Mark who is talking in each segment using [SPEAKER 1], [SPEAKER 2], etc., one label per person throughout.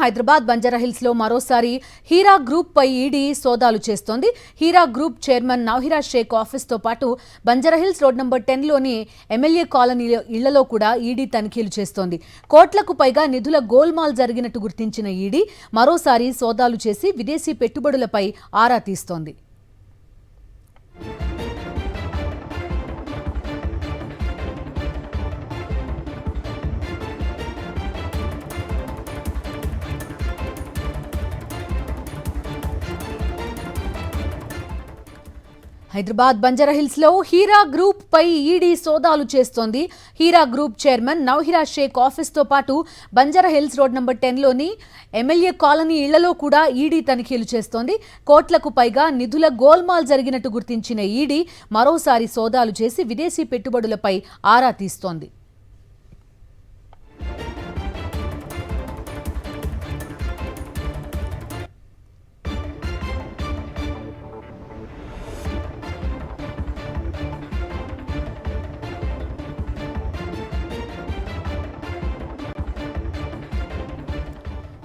[SPEAKER 1] హైదరాబాద్ బంజారాహిల్స్ లో మరోసారి హీరా గ్రూప్ పై ఈడీ సోదాలు చేస్తోంది. Heera group chairman Nowhera Shaik office తో పాటు బంజారాహిల్స్ రోడ్ నంబర్ 10 లోని ఎమ్మెల్యే కాలనీ ఇళ్లలో కూడా ఈడీ తనిఖీలు చేస్తోంది. కోట్లకు పైగా నిధుల గోల్మాల్ జరిగినట్టు గుర్తించిన ఈడీ మరోసారి సోదాలు చేసి విదేశీ పెట్టుబడులపై ఆరా తీస్తోంది. హైదరాబాద్ బంజారాహిల్స్ లో హీరా గ్రూప్ పై ఈడీ సోదాలు చేస్తోంది. Heera group chairman Nowhera Shaik office తో పాటు బంజారాహిల్స్ రోడ్ నంబర్ 10 లోని ఎమ్మెల్యే కాలనీ ఇళ్లలో కూడా ఈడీ తనిఖీలు చేస్తోంది. కోట్లకు పైగా నిధుల గోల్మాల్ జరిగినట్టు గుర్తించిన ఈడీ మరోసారి సోదాలు చేసి విదేశీ పెట్టుబడులపై ఆరా తీస్తోంది.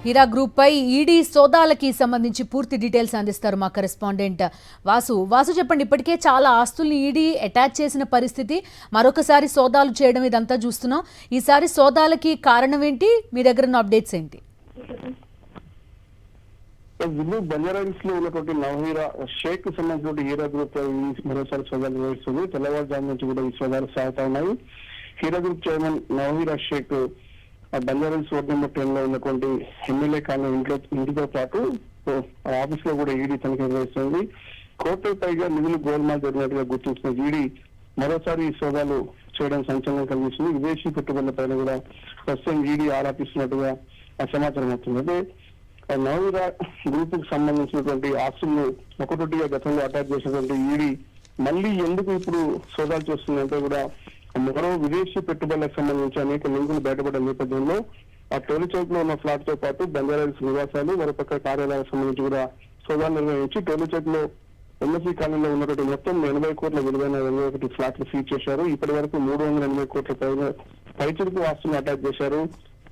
[SPEAKER 1] హీరా గ్రూప్ పై ఈడీ సోదాలకి సంబంధించి పూర్తి డీటెయిల్స్ అందిస్తారు మా కరెస్పాండెంట్ వాసు చెప్పండి. ఇప్పటికే చాలా ఆస్తుల్ని ఈడీ అటాచ్ చేసిన పరిస్థితి, మరొకసారి సోదాలు చేయడం ఇదంతా చూస్తున్నాం. ఈసారి సోదాలకి కారణం ఏంటి? మీ దగ్గర ఉన్న అప్డేట్స్ ఏంటి?
[SPEAKER 2] బంజారాహిల్స్ లో ఉన్నటువంటి నవహిరా షేక్ కు సంబంధించిన హీరా గ్రూప్ మరోసారి సోదాలు నిర్వహిస్తుంది. తెల్లవారుజాము నుంచి కూడా ఈ సోదాలు సాగుతా ఉన్నాయి. Heera group chairman Nowhera Shaik Banjara Hills road number 10 లో ఉన్నటువంటి ఎమ్మెల్యే కాలనీ ఇంటితో పాటు ఆఫీస్ లో కూడా ఈడీ తనిఖీ నిర్వహిస్తుంది. కోట్లకు పైగా నిధులు గోల్మాల్ జరిగినట్టుగా గుర్తించిన ఈడీ మరోసారి ఈ సోదాలు చేయడం సంచలనం కలిగిస్తుంది. విదేశీ పెట్టుబడుల పైన కూడా ప్రస్తుతం ఈడీ ఆరాపిస్తున్నట్టుగా సమాచారం అవుతుంది. అదే నవహిరా గ్రూప్ కు సంబంధించినటువంటి ఆస్తులను ఒకటొట్టిగా గతంలో అటాచ్ చేసినటువంటి ఈడీ మళ్ళీ ఎందుకు ఇప్పుడు సోదాలు చేస్తుందంటే కూడా మరో విదేశీ పెట్టుబడులకు సంబంధించి అనేక లింకులు బయటపడిన నేపథ్యంలో ఆ టోలీ చౌక్ లో ఉన్న ఫ్లాట్ తో పాటు బంజారాహిల్స్ నివాసాలు మరోపక్క కార్యాలయాలకు సంబంధించి కూడా సోదాలు నిర్వహించి టోలీ చౌక్ లో ఎంఎస్సీ కాలనీలో ఉన్నటువంటి మొత్తం 80 కోట్ల విలువైన 21 ఫ్లాట్లు సీజ్ చేశారు. ఇప్పటి వరకు 380 కోట్ల పైచిలుకు ఆస్తులను అటాచ్ చేశారు.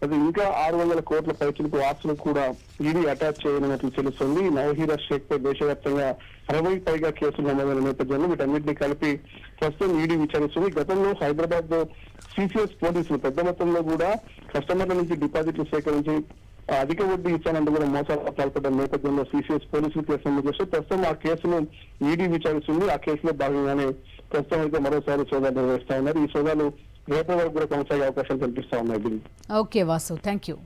[SPEAKER 2] అది ఇంకా 600 కోట్ల పైచిలుకు ఆస్తులు కూడా ఈడీ అటాచ్ చేయనున్నట్లు తెలుస్తుంది. నవహిరా షేక్ పై దేశవ్యాప్తంగా 60 పైగా కేసులు నమోదైన నేపథ్యంలో వీటన్నింటినీ కలిపి ప్రస్తుతం ఈడీ విచారిస్తుంది. గతంలో హైదరాబాద్ లో సిసిఎస్ పోలీసులు పెద్ద మొత్తంలో కూడా కస్టమర్ల నుంచి డిపాజిట్లు సేకరించి అధిక వడ్డీ ఇచ్చానంటూ కూడా మోసాలు పాల్పడ్డ నేపథ్యంలో సిసిఎస్ పోలీసులు కేసు నమోదు చేస్తే ప్రస్తుతం ఆ కేసును ఈడీ విచారిస్తుంది. ఆ కేసులో భాగంగానే ప్రస్తుతం అయితే మరోసారి సోదాలు నిర్వహిస్తా ఉన్నారు. ఈ సోదాలు రేపటి వరకు కూడా కొనసాగే అవకాశాలు కల్పిస్తా ఉన్నాయి.
[SPEAKER 1] Okay Vasu, thank you.